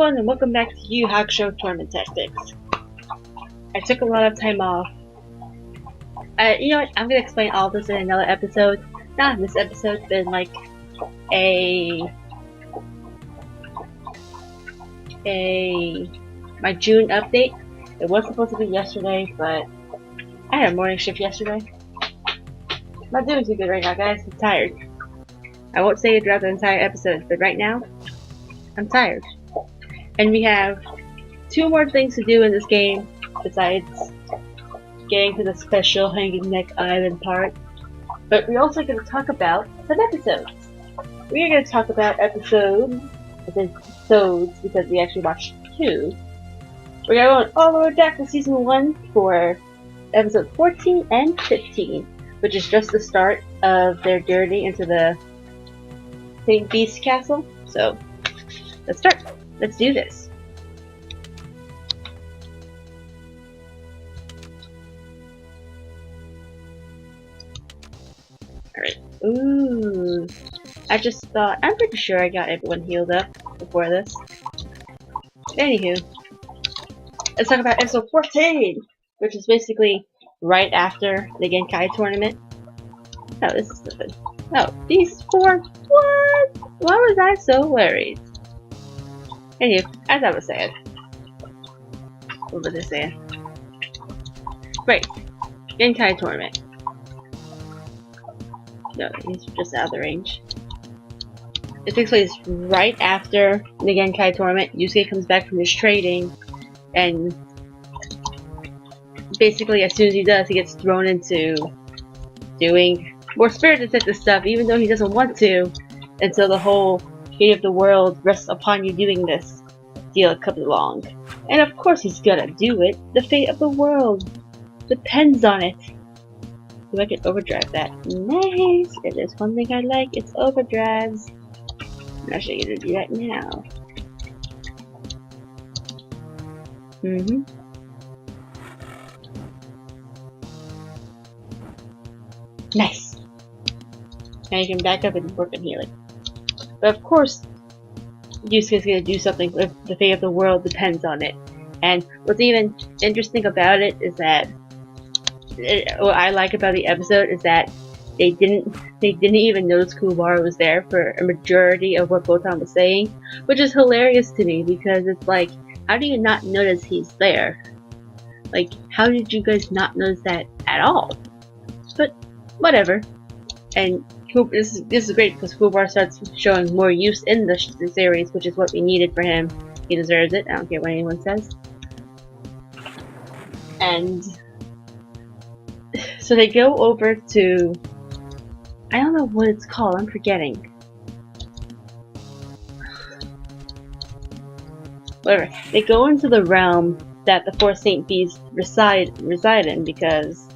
everyone, and welcome back to you Hakusho Tournament Tactics. I took a lot of time off. You know what? I'm gonna explain all this in another episode. Not in this episode, but in like my June update. It was supposed to be yesterday, but I had a morning shift yesterday. I'm not doing too good right now, guys. I'm tired. I won't say it throughout the entire episode, but right now, I'm tired. And we have 2 more things to do in this game besides getting to the special Hanging Neck Island part. But we're also going to talk about some episodes. We are going to talk about episodes because we actually watched 2. We're going to go all the way back to season 1 for episode 14 and 15, which is just the start of their journey into the St. Beast Castle. So, let's start. Let's do this. Alright. Ooh. I just thought, I'm pretty sure I got everyone healed up before this. Anywho. Let's talk about episode 14! Which is basically right after the Genkai tournament. Oh, this is nothing. Oh, these 4? What? Why was I so worried? Anyway, as I was saying. What was I saying? Right. Genkai tournament. No, he's just out of the range. It takes place right after the Genkai tournament. Yusuke comes back from his trading, and basically as soon as he does, he gets thrown into doing more spirit detective stuff, even though he doesn't want to, until the whole fate of the world rests upon you doing this deal comes along. And of course he's gonna do it. The fate of the world depends on it. So I can overdrive that. Nice! If there's one thing I like, it's overdrives. I'm actually gonna do that now. Nice! Now you can back up and work on healing. But of course, Yusuke's gonna do something if the fate of the world depends on it. And what's even interesting about it is that what I like about the episode is that they didn't even notice Kuwabara was there for a majority of what Botan was saying, which is hilarious to me because it's like, how do you not notice he's there? Like, how did you guys not notice that at all? But whatever. And this is great because Kuwabara starts showing more use in the series, which is what we needed for him. He deserves it. I don't care what anyone says. And so they go over to, I don't know what it's called. I'm forgetting. Whatever. They go into the realm that the 4 Saint Beasts reside in because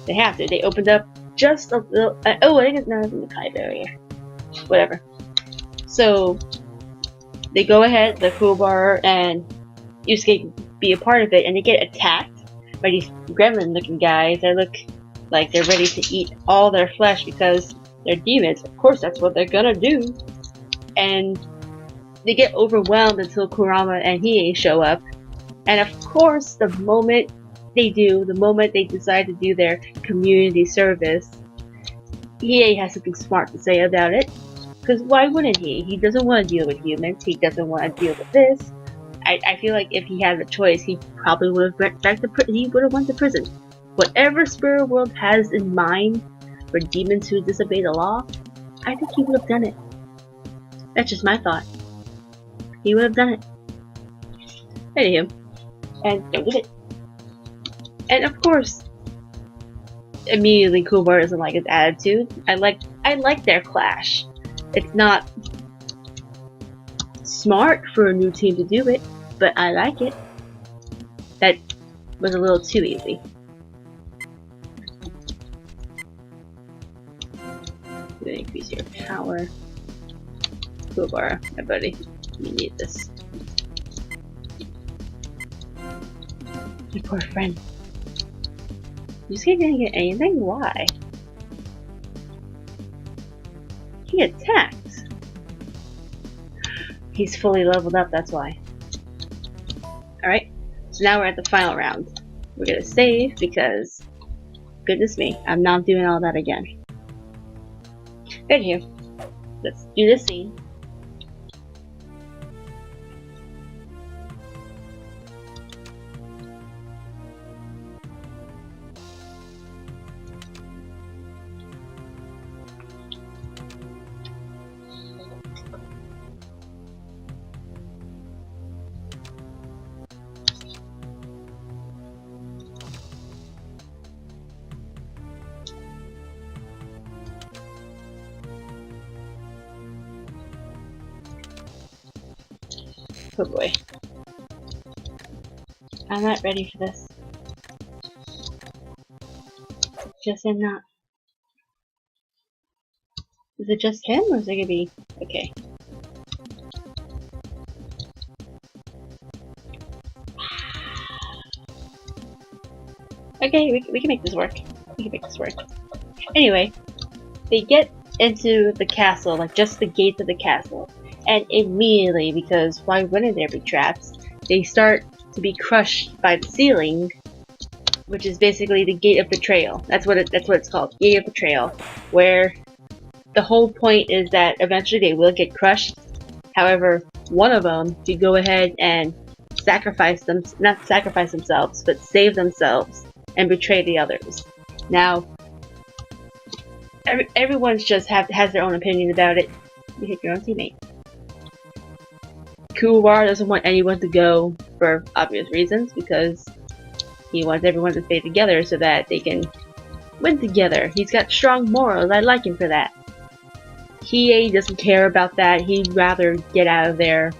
they have to. They opened up just a little. Oh, I think it's not in the Kai barrier. Whatever. So they go ahead, the Kuwabara and Yusuke be a part of it, and they get attacked by these gremlin-looking guys that look like they're ready to eat all their flesh because they're demons. Of course, that's what they're gonna do. And they get overwhelmed until Kurama and Hiei show up. And of course, the moment they decide to do their community service, Hiei has something smart to say about it. Because why wouldn't he? He doesn't want to deal with humans. He doesn't want to deal with this. I feel like if he had a choice, he probably would have went back to went to prison. Whatever spirit world has in mind for demons who disobey the law, I think he would have done it. That's just my thought. He would have done it. Anywho, and they did it. And of course, immediately Kuwabara doesn't like his attitude. I like their clash. It's not smart for a new team to do it, but I like it. That was a little too easy. I'm gonna increase your power. Kuwabara, my buddy, you need this. Your poor friend. Yusuke didn't get anything? Why? He attacked. He's fully leveled up, that's why. Alright, so now we're at the final round. We're gonna save because, goodness me, I'm not doing all that again. Right here. Let's do this scene. Oh boy. I'm not ready for this. Just I'm not. Is it just him or is it gonna be okay? Okay, we can make this work. We can make this work. Anyway, they get into the castle, like just the gates of the castle, and immediately, because why wouldn't there be traps, they start to be crushed by the ceiling, which is basically the gate of betrayal. That's what it's called, gate of betrayal, where the whole point is that eventually they will get crushed. However, one of them could go ahead and not sacrifice themselves, but save themselves and betray the others. Now, everyone's just has their own opinion about it. You hit your own teammate. Kuwabara doesn't want anyone to go for obvious reasons, because he wants everyone to stay together so that they can win together. He's got strong morals. I like him for that. Hiei doesn't care about that. He'd rather get out of there.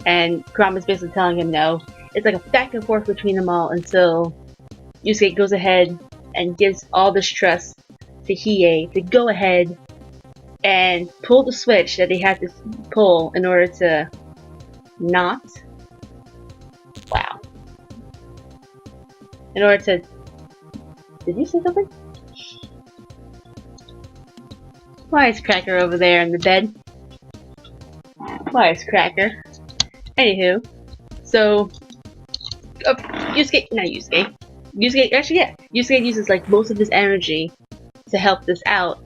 And Kurama's basically telling him no. It's like a back and forth between them all until Yusuke goes ahead and gives all this trust to Hiei to go ahead and pull the switch that they had to pull in order to not. Wow. In order to. Did you say something? Wisecracker over there in the bed. Wisecracker. Anywho, so Yusuke, not Yusuke. Yusuke, actually, yeah. Yusuke uses like most of his energy to help this out,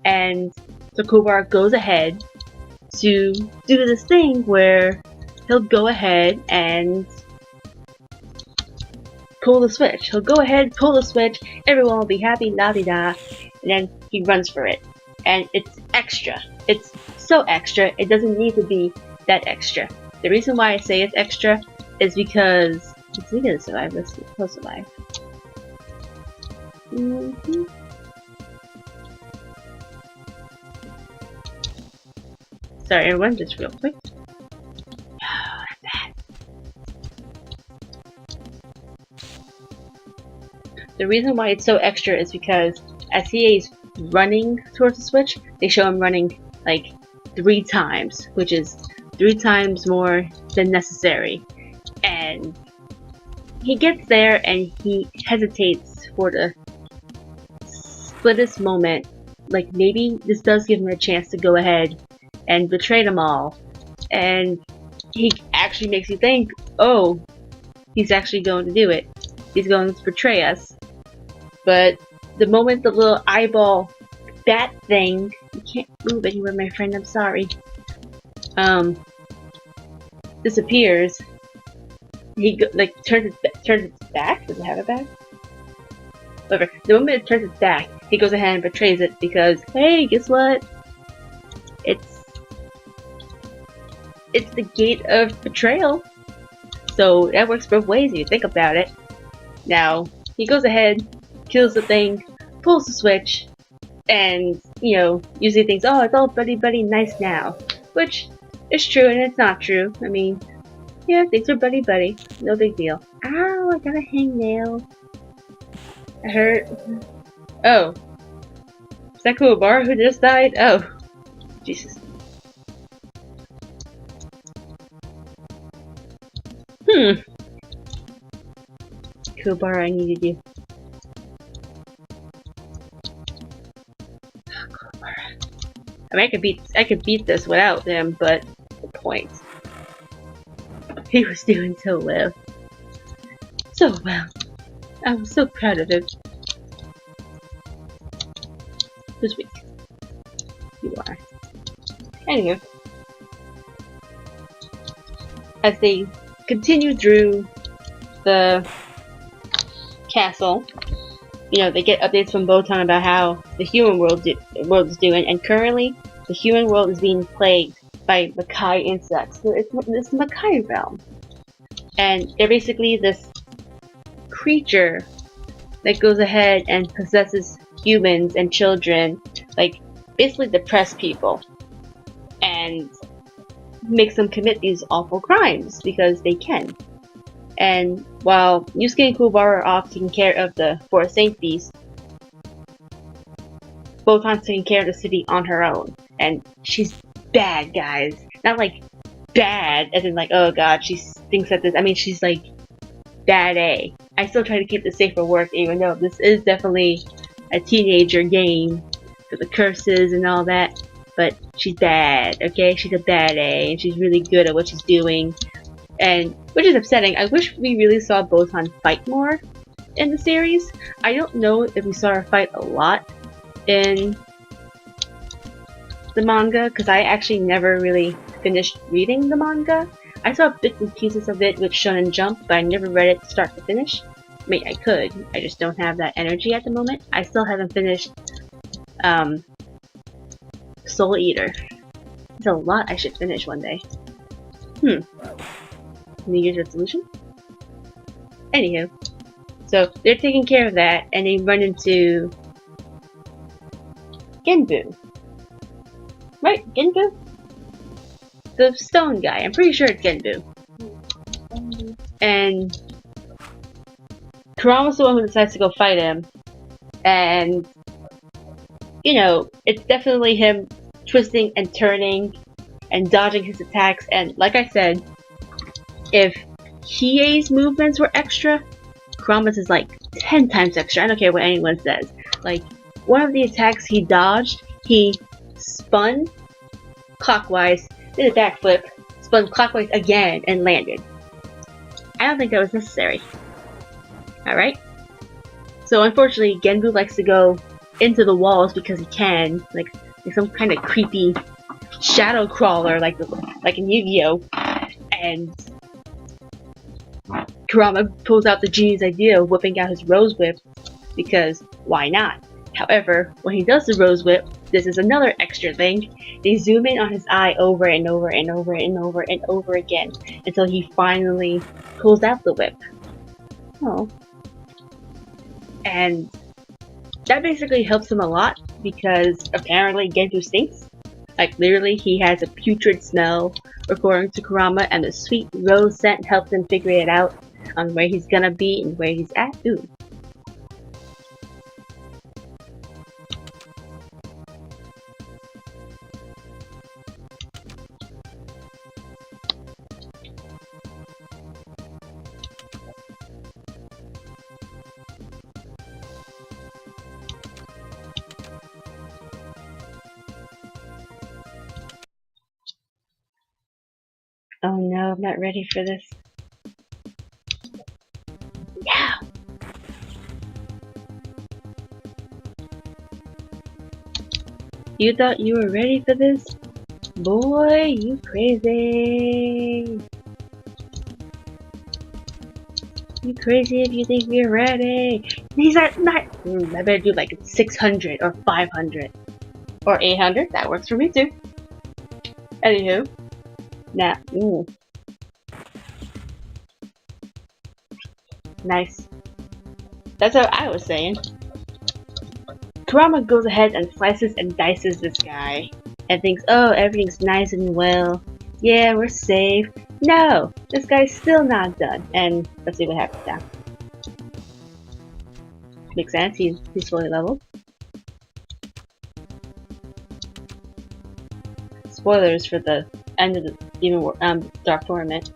and so Kuwabara goes ahead to do this thing where he'll go ahead and pull the switch. He'll go ahead, pull the switch, everyone will be happy, la-di-da, and then he runs for it. And it's extra. It's so extra, it doesn't need to be that extra. The reason why I say it's extra is because if we gonna survive this, we'll survive. Sorry, everyone, just real quick. The reason why it's so extra is because as he is running towards the switch, they show him running like 3 times, which is 3 times more than necessary. And he gets there and he hesitates for the splittest moment. Like maybe this does give him a chance to go ahead and betray them all. And he actually makes you think, oh, he's actually going to do it. He's going to betray us. But the moment the little eyeball bat thing, you can't move anywhere, my friend, I'm sorry, disappears, he like turns its back. Does it have a back? Whatever. The moment it turns its back, he goes ahead and betrays it because, hey, guess what? It's the gate of betrayal. So that works both ways if you think about it. Now, he goes ahead, kills the thing, pulls the switch, and, you know, usually thinks, oh, it's all buddy-buddy nice now. Which is true and it's not true. I mean, yeah, things are buddy-buddy. No big deal. Ow, I got a hangnail. It hurt. Oh. Is that Kuwabara who just died? Oh. Jesus. Kuwabara, I needed you. I mean, I could beat this without him, but the point. He was doing so well. So well. I was so proud of him. This week. You are. Anywho. As they continue through the castle, you know, they get updates from Botan about how the human world is doing, and currently the human world is being plagued by Makai insects. So it's this Makai realm. And they're basically this creature that goes ahead and possesses humans and children, like basically depressed people, and makes them commit these awful crimes because they can. And while Yusuke and Kuwabara are off taking care of the Four Saint Beasts, Botan's taking care of the city on her own. And she's bad, guys. Not like bad, as in like, oh god, she thinks that this. I mean, she's like bad A. I still try to keep this safe for work, even though this is definitely a teenager game for the curses and all that. But she's bad, okay? She's a bad A, and she's really good at what she's doing. And which is upsetting. I wish we really saw Botan fight more in the series. I don't know if we saw her fight a lot in the manga, because I actually never really finished reading the manga. I saw bits and pieces of it with Shonen Jump, but I never read it start to finish. I mean, I could. I just don't have that energy at the moment. I still haven't finished Soul Eater. There's a lot I should finish one day. New Year's resolution? Anywho. So, they're taking care of that, and they run into Genbu. Right? Genbu? The stone guy. I'm pretty sure it's Genbu. And Kurama's the one who decides to go fight him. And, you know, it's definitely him twisting and turning and dodging his attacks. And like I said, if Hiei's movements were extra, Kurama's is like 10 times extra. I don't care what anyone says. Like, one of the attacks he dodged, he spun clockwise, did a backflip, spun clockwise again, and landed. I don't think that was necessary. Alright? So unfortunately, Genbu likes to go into the walls because he can, like some kind of creepy shadow crawler, like in Yu-Gi-Oh! And Kurama pulls out the genius idea of whipping out his Rose Whip, because why not? However, when he does the Rose Whip, this is another extra thing. They zoom in on his eye over and over and over and over and over again until he finally pulls out the whip. Oh. And that basically helps him a lot because apparently Genbu stinks. Like literally he has a putrid smell according to Kurama, and the sweet rose scent helps him figure it out on where he's gonna be and where he's at. Ooh. Oh no, I'm not ready for this. Yeah! You thought you were ready for this? Boy, you crazy! You crazy if you think we're ready! These are not- I better do like 600 or 500. Or 800, that works for me too. Anywho. Now, ooh. Nice. That's what I was saying. Kurama goes ahead and slices and dices this guy and thinks, oh, everything's nice and well. Yeah, we're safe. No, this guy's still not done. And let's see what happens now. Makes sense, he's fully leveled. Spoilers for the end of the Dark Tournament.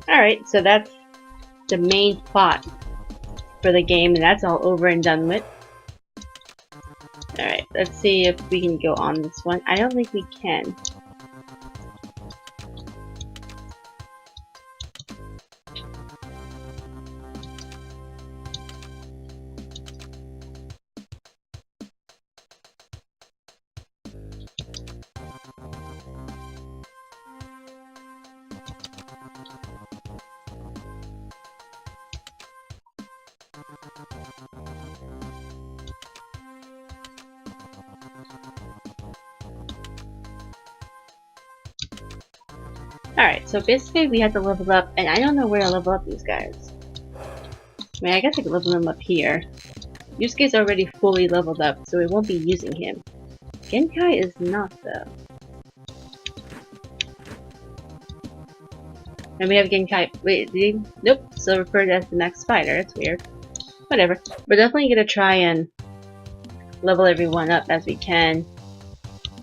Alright, so that's the main plot for the game, and that's all over and done with. Alright, let's see if we can go on this one. I don't think we can. Alright, so basically we have to level up, and I don't know where to level up these guys. I mean, I guess I could level them up here. Yusuke's already fully leveled up, so we won't be using him. Genkai is not, though. And we have Genkai. Wait, nope, still referred as the next spider. That's weird. Whatever. We're definitely gonna try and level everyone up as we can.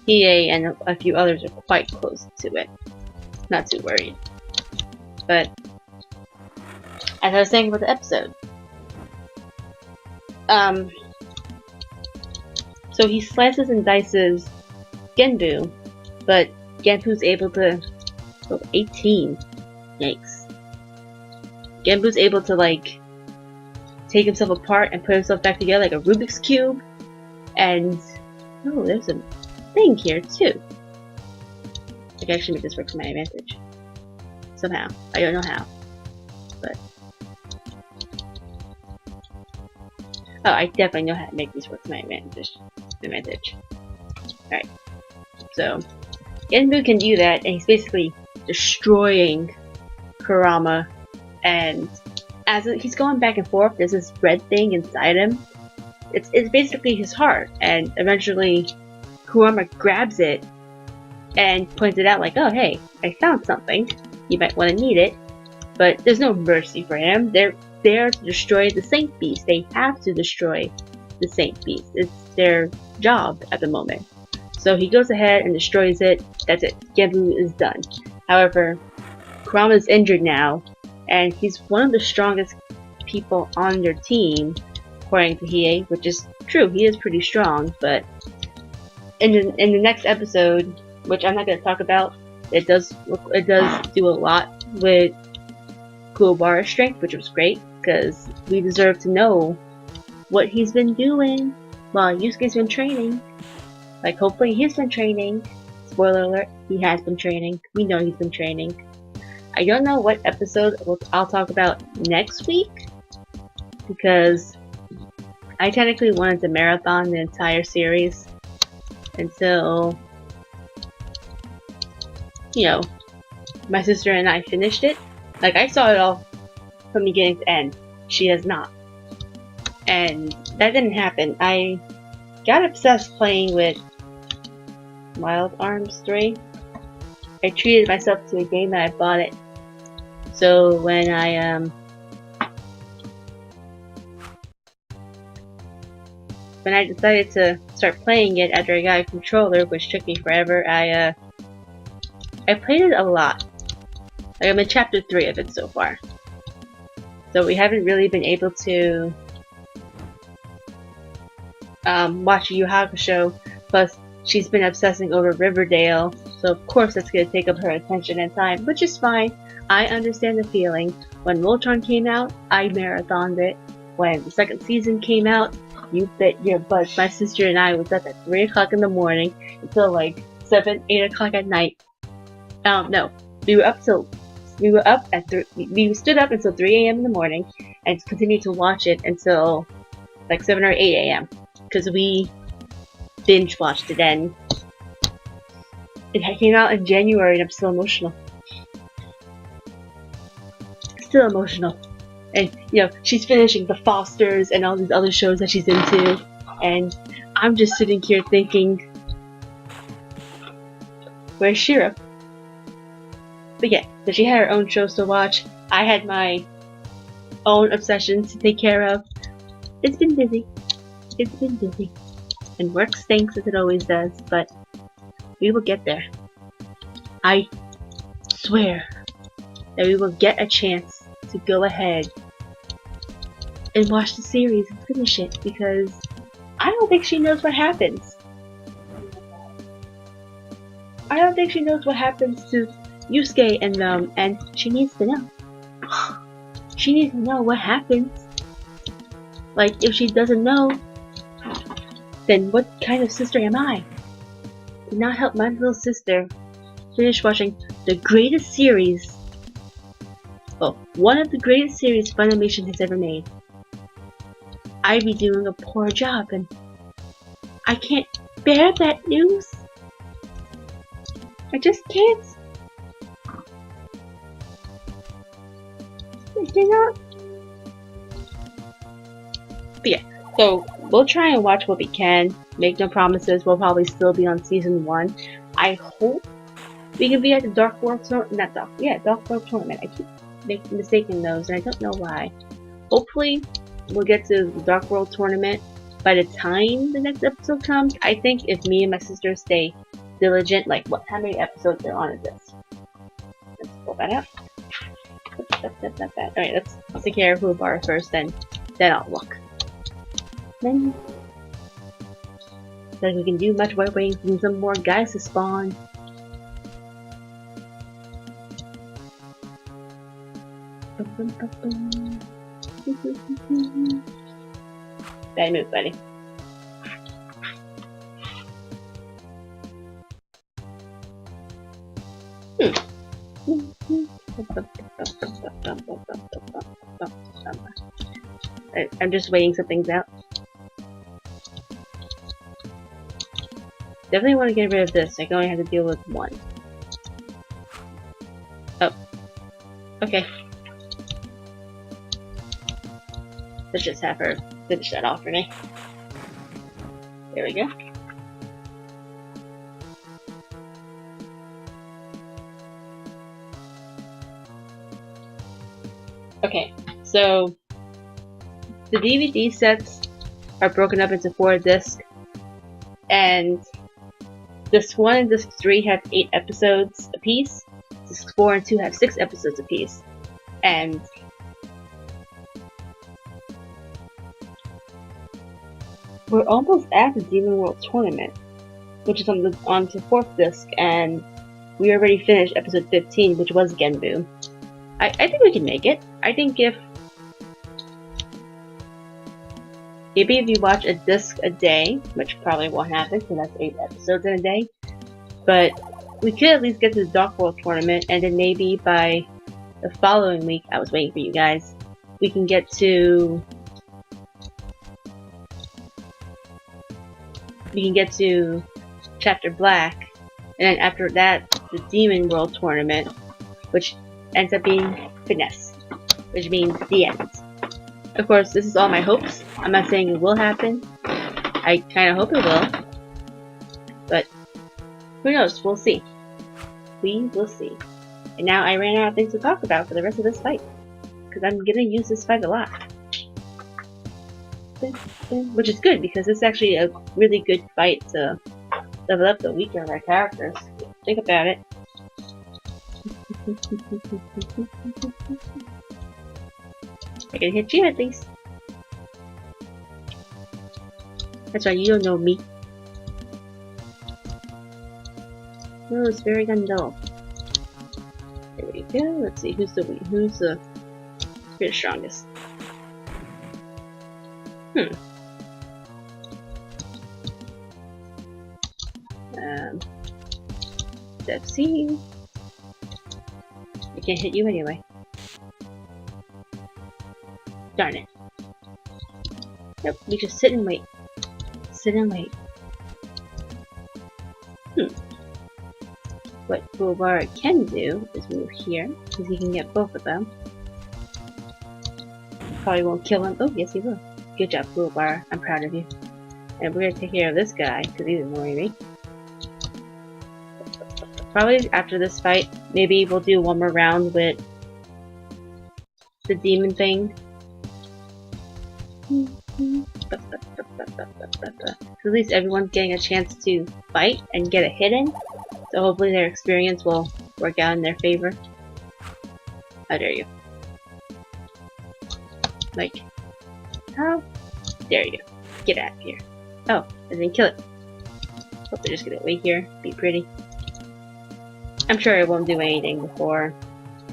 Hiei and a few others are quite close to it. Not too worried. But as I was saying about the episode, so he slices and dices Genbu, but Genbu's able to 18. Yikes. Genbu's able to like take himself apart and put himself back together like a Rubik's Cube. And oh, there's a thing here too. I can actually make this work to my advantage. Somehow. I don't know how. But oh, I definitely know how to make these work to my advantage. Alright. So Genbu can do that, and he's basically destroying Kurama, and as he's going back and forth, there's this red thing inside him. It's basically his heart, and eventually Kurama grabs it and points it out like, oh hey, I found something. You might want to need it. But there's no mercy for him. They're there to destroy the Saint Beast. They have to destroy the Saint Beast. It's their job at the moment. So he goes ahead and destroys it. That's it. Genbu is done. However, Kurama is injured now, and he's one of the strongest people on their team, according to Hiei, which is true. He is pretty strong, but in the next episode, which I'm not going to talk about, it does do a lot with Kuwabara's strength, which was great, because we deserve to know what he's been doing while Yusuke's been training. Like, hopefully he's been training. Spoiler alert, he has been training. We know he's been training. I don't know what episode I'll talk about next week, because I technically wanted to marathon the entire series until, you know, my sister and I finished it. Like, I saw it all from beginning to end. She has not. And that didn't happen. I got obsessed playing with Wild Arms 3. I treated myself to a game that I bought it. So when I decided to start playing it after I got a controller, which took me forever, I played it a lot. Like, I'm in chapter 3 of it so far. So we haven't really been able to watch Yu Hakusho. Plus, she's been obsessing over Riverdale, so of course that's going to take up her attention and time, which is fine. I understand the feeling. When Voltron came out, I marathoned it. When the second season came out, you bet your butt. My sister and I was up at 3 o'clock in the morning until like 7, 8 o'clock at night. No, we stood up until 3 a.m. in the morning and continued to watch it until like 7 or 8 a.m. because we binge watched it, and it came out in January and I'm still emotional. Still emotional. And, you know, she's finishing The Fosters and all these other shows that she's into, and I'm just sitting here thinking, where's Shira? But yeah, so she had her own shows to watch. I had my own obsessions to take care of. It's been busy. It's been busy. And work stinks as it always does, but we will get there. I swear. that we will get a chance to go ahead and watch the series and finish it, because I don't think she knows what happens. I don't think she knows what happens to Yusuke and she needs to know. She needs to know what happens. Like, if she doesn't know, then what kind of sister am I? To not help my little sister finish watching the greatest series, well, one of the greatest series Funimation has ever made. I'd be doing a poor job, and I can't bear that news. I just can't. I cannot. But yeah, so we'll try and watch what we can. Make no promises. We'll probably still be on season 1. I hope we can be at the Dark World Tournament. Dark World Tournament. I keep mistaking those, and I don't know why. Hopefully, we'll get to the Dark World Tournament by the time the next episode comes. I think if me and my sister stay diligent, like how many episodes are on this? Let's pull that out. Alright, let's take care of Huabara first, then I'll look. Then we can do much while waiting for some more guys to spawn. Bad move, buddy. I'm just waiting some things out. Definitely want to get rid of this. I can only have to deal with one. Oh. Okay. Let's just have her finish that off for me. There we go. Okay, so the DVD sets are broken up into 4 discs, and disc 1 and disc 3 have 8 episodes apiece. Disc 4 and 2 have 6 episodes apiece, and we're almost at the Demon World Tournament, which is on the 4th disc, and we already finished episode 15, which was Genbu. I think we can make it. I think maybe if you watch a disc a day, which probably won't happen because that's 8 episodes in a day, but we could at least get to the Dark World Tournament, and then maybe by the following week, I was waiting for you guys, we can get to Chapter Black, and then after that, the Demon World Tournament, which ends up being Finesse, which means the end. Of course, this is all my hopes. I'm not saying it will happen. I kind of hope it will. But who knows? We'll see. We will see. And now I ran out of things to talk about for the rest of this fight, because I'm gonna use this fight a lot. Which is good, because it's actually a really good fight to level up the weaker of our characters. Think about it. I can hit you at least. That's right, you don't know me. No, it's very dull. There we go. Let's see who's the strongest. Step C. I can't hit you anyway. Darn it. Nope, we just sit and wait. Sit and wait. What Huabara can do is move here, because he can get both of them. Probably won't kill him. Oh, yes he will. Good job, Huabara. I'm proud of you. And we're gonna take care of this guy, because he's annoying me. Probably after this fight, maybe we'll do one more round with the demon thing. So at least everyone's getting a chance to fight and get a hit in. So hopefully their experience will work out in their favor. How dare you? Like, how dare you? Get out of here. Oh, I didn't kill it. Hope they're just gonna wait here, be pretty. I'm sure it won't do anything before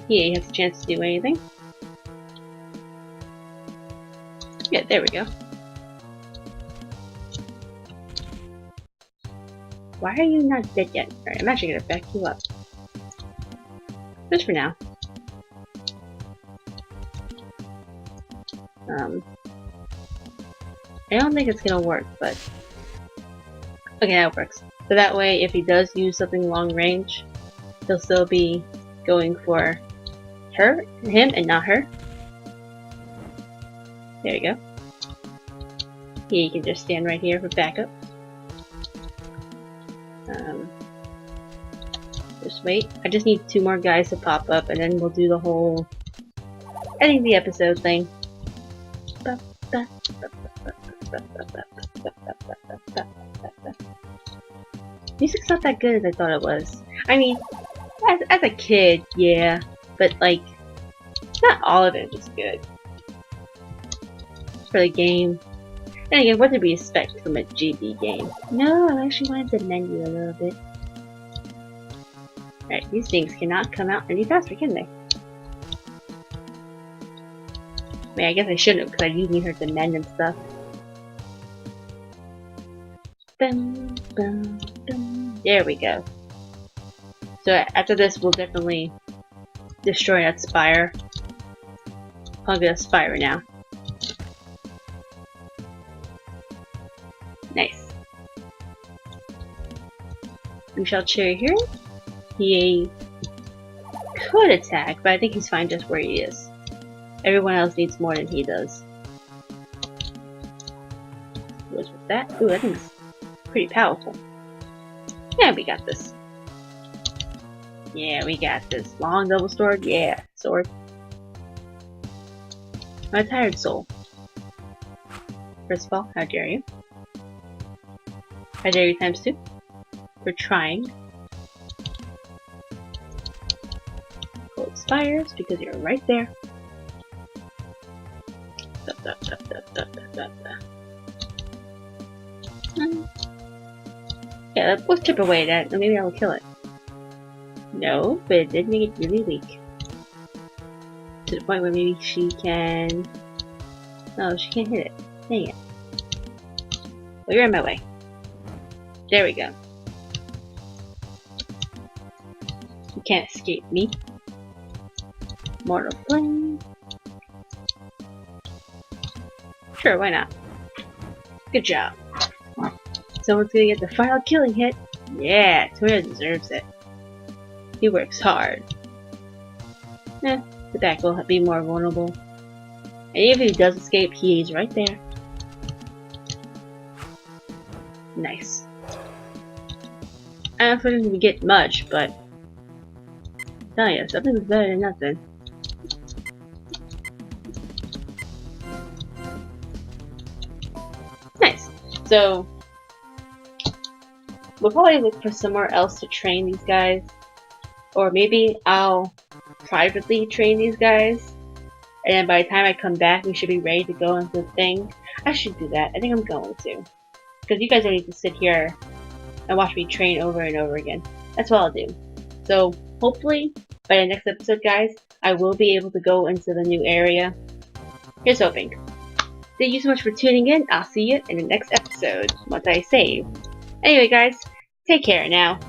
he has a chance to do anything. Yeah, there we go. Why are you not dead yet? Alright, I'm actually gonna back you up. Just for now. I don't think it's gonna work, but... Okay, that works. So that way, if he does use something long range, he'll still be going for him, and not her. There you go. He can just stand right here for backup. Just wait. I just need 2 more guys to pop up, and then we'll do the whole ending the episode thing. Music's not that good as I thought it was. I mean, as a kid, yeah, but like, not all of it was good. For the game. And again, what did we expect from a GB game? No, I actually wanted to mend you a little bit. Alright, these things cannot come out any faster, can they? I mean, I guess I shouldn't have, because I usually heard the mend and stuff. Bum, bum, bum. There we go. So after this, we'll definitely destroy that spire. I'll get a spire now. Nice. We shall cheer here. He could attack, but I think he's fine just where he is. Everyone else needs more than he does. What's with that? Ooh, that thing's pretty powerful. Yeah, we got this. Yeah, we got this. Long double sword? Yeah, sword. My tired soul. First of all, how dare you? How dare you times 2? For trying. Gold spires, because you're right there. Yeah, let's chip away at that, and maybe I'll kill it. No, but it did make it really weak. To the point where maybe she can... No, she can't hit it. Dang it. Well, you're in my way. There we go. You can't escape me. Mortal Flame. Sure, why not? Good job. Someone's gonna get the final killing hit. Yeah, Toguro deserves it. He works hard. The back will be more vulnerable. And even if he does escape, he's right there. Nice. I don't think we get much, but tell you, something's better than nothing. Nice. So we'll probably look for somewhere else to train these guys, or maybe I'll privately train these guys, and then by the time I come back, we should be ready to go into the thing. I should do that. I think I'm going to, because you guys don't need to sit here and watch me train over and over again. That's what I'll do. So hopefully by the next episode, guys, I will be able to go into the new area. Here's hoping. Thank you so much for tuning in. I'll see you in the next episode once I save. Anyway, guys, take care now.